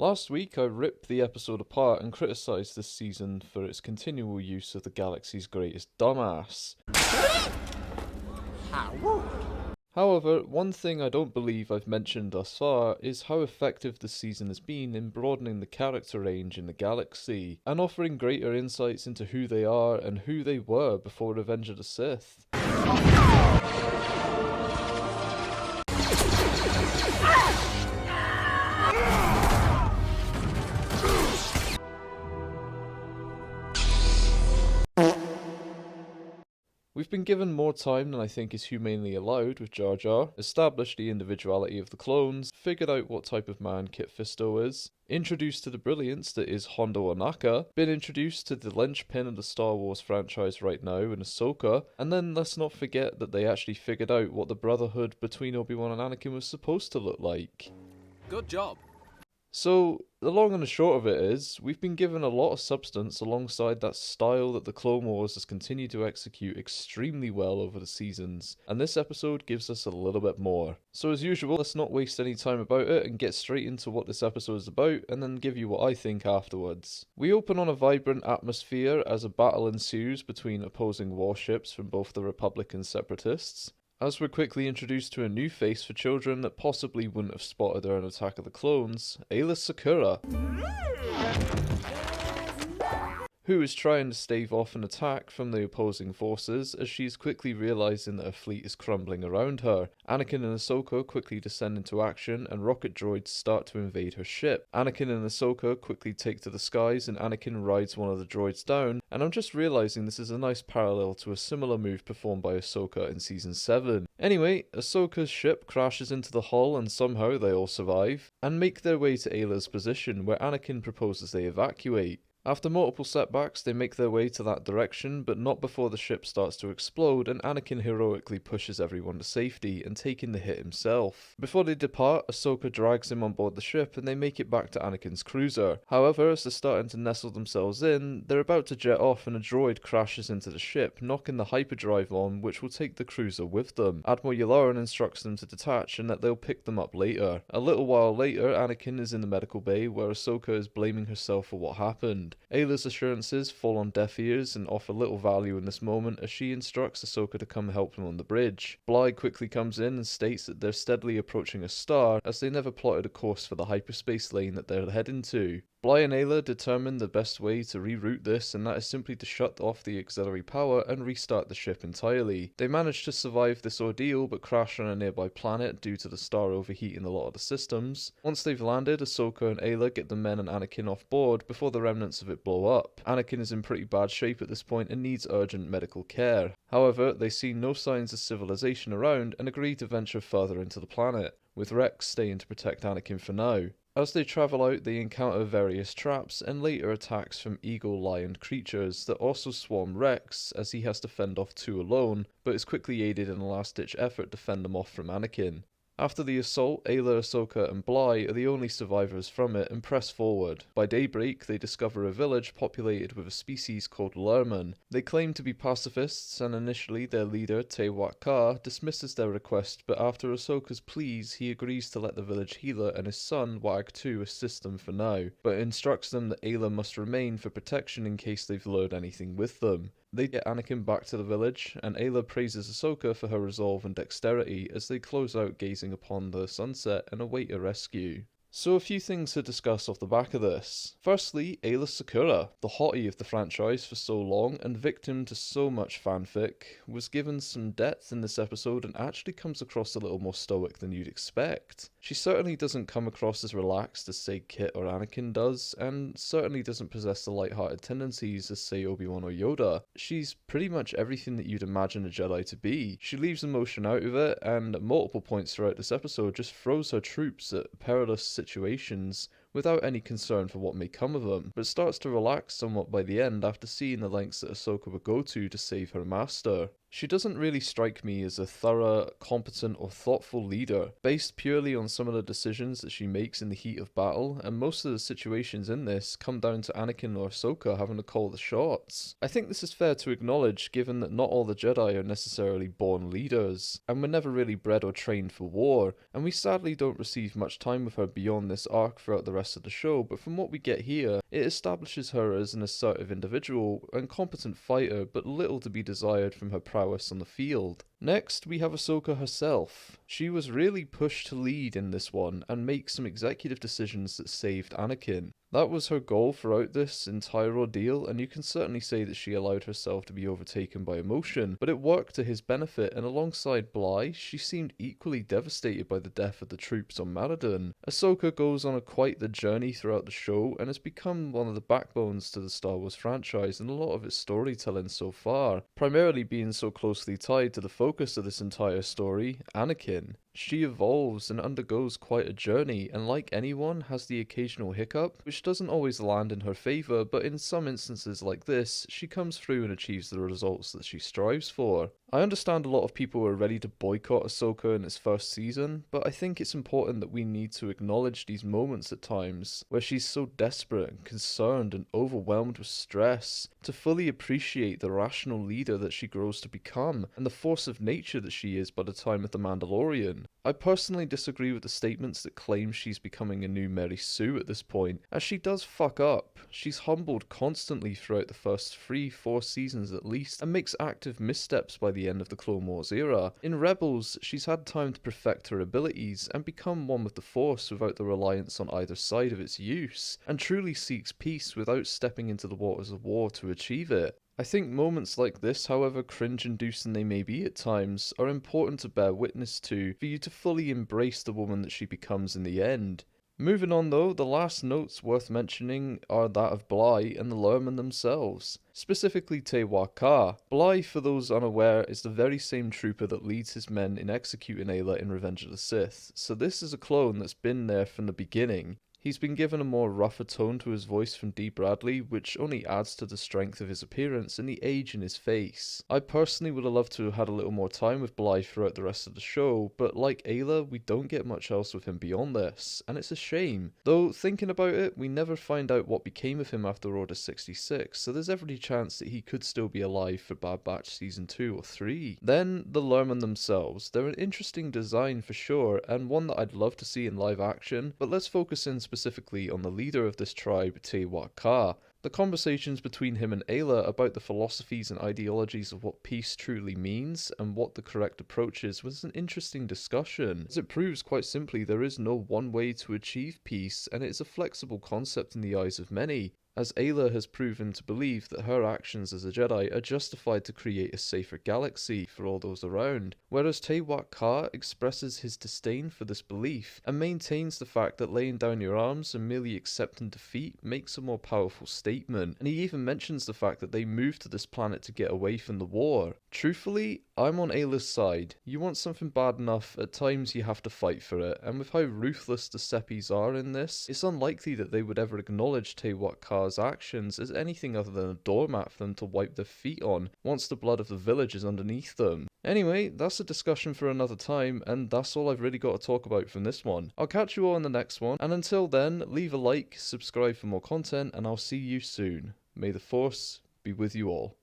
Last week I ripped the episode apart and criticised this season for its continual use of the galaxy's greatest dumbass. However, one thing I don't believe I've mentioned thus far is how effective the season has been in broadening the character range in the galaxy, and offering greater insights into who they are and who they were before Revenge of the Sith. We've been given more time than I think is humanely allowed with Jar Jar, established the individuality of the clones, figured out what type of man Kit Fisto is, introduced to the brilliance that is Hondo Ohnaka, been introduced to the linchpin of the Star Wars franchise right now in Ahsoka, and then let's not forget that they actually figured out what the brotherhood between Obi-Wan and Anakin was supposed to look like. Good job. So, the long and the short of it is, we've been given a lot of substance alongside that style that the Clone Wars has continued to execute extremely well over the seasons, and this episode gives us a little bit more. So as usual, let's not waste any time about it and get straight into what this episode is about, and then give you what I think afterwards. We open on a vibrant atmosphere as a battle ensues between opposing warships from both the Republic and Separatists, as we're quickly introduced to a new face for children that possibly wouldn't have spotted her in Attack of the Clones, Aayla Secura, who is trying to stave off an attack from the opposing forces as she's quickly realising that her fleet is crumbling around her. Anakin and Ahsoka quickly descend into action and rocket droids start to invade her ship. Anakin and Ahsoka quickly take to the skies and Anakin rides one of the droids down, and I'm just realising this is a nice parallel to a similar move performed by Ahsoka in Season 7. Anyway, Ahsoka's ship crashes into the hull and somehow they all survive, and make their way to Ayla's position where Anakin proposes they evacuate. After multiple setbacks, they make their way to that direction, but not before the ship starts to explode and Anakin heroically pushes everyone to safety and taking the hit himself. Before they depart, Ahsoka drags him on board the ship and they make it back to Anakin's cruiser. However, as they're starting to nestle themselves in, they're about to jet off and a droid crashes into the ship, knocking the hyperdrive on, which will take the cruiser with them. Admiral Yularen instructs them to detach and that they'll pick them up later. A little while later, Anakin is in the medical bay where Ahsoka is blaming herself for what happened. Ayla's assurances fall on deaf ears and offer little value in this moment as she instructs Ahsoka to come help them on the bridge. Bly quickly comes in and states that they're steadily approaching a star as they never plotted a course for the hyperspace lane that they're heading to. Bly and Ayla determine the best way to reroute this, and that is simply to shut off the auxiliary power and restart the ship entirely. They manage to survive this ordeal but crash on a nearby planet due to the star overheating a lot of the systems. Once they've landed, Ahsoka and Ayla get the men and Anakin off board before the remnants of it blow up. Anakin is in pretty bad shape at this point and needs urgent medical care. However, they see no signs of civilization around and agree to venture further into the planet, with Rex staying to protect Anakin for now. As they travel out, they encounter various traps and later attacks from eagle-lioned creatures that also swarm Rex as he has to fend off two alone, but is quickly aided in a last-ditch effort to fend them off from Anakin. After the assault, Ayla, Ahsoka and Bly are the only survivors from it and press forward. By daybreak, they discover a village populated with a species called Lurman. They claim to be pacifists, and initially their leader, Tewak Ka, dismisses their request, but after Ahsoka's pleas, he agrees to let the village healer and his son, Wag 2, assist them for now, but instructs them that Ayla must remain for protection in case they've lured anything with them. They get Anakin back to the village, and Ayla praises Ahsoka for her resolve and dexterity as they close out gazing upon the sunset and await a rescue. So a few things to discuss off the back of this. Firstly, Aayla Secura, the hottie of the franchise for so long and victim to so much fanfic, was given some depth in this episode and actually comes across a little more stoic than you'd expect. She certainly doesn't come across as relaxed as say Kit or Anakin does, and certainly doesn't possess the light-hearted tendencies as say Obi-Wan or Yoda. She's pretty much everything that you'd imagine a Jedi to be. She leaves emotion out of it, and at multiple points throughout this episode just throws her troops at perilous situations without any concern for what may come of them, but starts to relax somewhat by the end after seeing the lengths that Ahsoka would go to save her master. She doesn't really strike me as a thorough, competent, or thoughtful leader, based purely on some of the decisions that she makes in the heat of battle, and most of the situations in this come down to Anakin or Ahsoka having to call the shots. I think this is fair to acknowledge given that not all the Jedi are necessarily born leaders, and were never really bred or trained for war, and we sadly don't receive much time with her beyond this arc throughout the rest of the show, but from what we get here, it establishes her as an assertive individual and competent fighter, but little to be desired from her prowess on the field. Next, we have Ahsoka herself. She was really pushed to lead in this one and make some executive decisions that saved Anakin. That was her goal throughout this entire ordeal, and you can certainly say that she allowed herself to be overtaken by emotion, but it worked to his benefit, and alongside Bly, she seemed equally devastated by the death of the troops on Maradon. Ahsoka goes on quite the journey throughout the show, and has become one of the backbones to the Star Wars franchise and a lot of its storytelling so far, primarily being so closely tied to the focus of this entire story, Anakin. She evolves and undergoes quite a journey, and like anyone, has the occasional hiccup, which doesn't always land in her favour, but in some instances like this, she comes through and achieves the results that she strives for. I understand a lot of people are ready to boycott Ahsoka in its first season, but I think it's important that we need to acknowledge these moments at times, where she's so desperate and concerned and overwhelmed with stress, to fully appreciate the rational leader that she grows to become, and the force of nature that she is by the time of The Mandalorian. I personally disagree with the statements that claim she's becoming a new Mary Sue at this point, as she does fuck up. She's humbled constantly throughout the first 3-4 seasons at least, and makes active missteps by the end of the Clone Wars era. In Rebels, she's had time to perfect her abilities and become one with the Force without the reliance on either side of its use, and truly seeks peace without stepping into the waters of war to achieve it. I think moments like this, however cringe-inducing they may be at times, are important to bear witness to for you to fully embrace the woman that she becomes in the end. Moving on though, the last notes worth mentioning are that of Bly and the Lurmen themselves, specifically Tewa Ka. Bly, for those unaware, is the very same trooper that leads his men in executing Ayla in Revenge of the Sith, so this is a clone that's been there from the beginning. He's been given a more rougher tone to his voice from Dee Bradley, which only adds to the strength of his appearance and the age in his face. I personally would have loved to have had a little more time with Bly throughout the rest of the show, but like Ayla, we don't get much else with him beyond this, and it's a shame. Though, thinking about it, we never find out what became of him after Order 66, so there's every chance that he could still be alive for Bad Batch Season 2 or 3. Then, the Lurmen themselves. They're an interesting design for sure, and one that I'd love to see in live action, but let's focus in specifically on the leader of this tribe, Tewa Ka. The conversations between him and Ayla about the philosophies and ideologies of what peace truly means and what the correct approach is was an interesting discussion, as it proves quite simply there is no one way to achieve peace, and it is a flexible concept in the eyes of many, as Ayla has proven to believe that her actions as a Jedi are justified to create a safer galaxy for all those around, whereas Tewa Ka expresses his disdain for this belief and maintains the fact that laying down your arms and merely accepting defeat makes a more powerful statement, and he even mentions the fact that they moved to this planet to get away from the war. Truthfully, I'm on Ayla's side. You want something bad enough, at times you have to fight for it, and with how ruthless the Seppis are in this, it's unlikely that they would ever acknowledge Tewa Ka's actions as anything other than a doormat for them to wipe their feet on once the blood of the village is underneath them. Anyway, that's a discussion for another time, and that's all I've really got to talk about from this one. I'll catch you all in the next one, and until then, leave a like, subscribe for more content, and I'll see you soon. May the Force be with you all.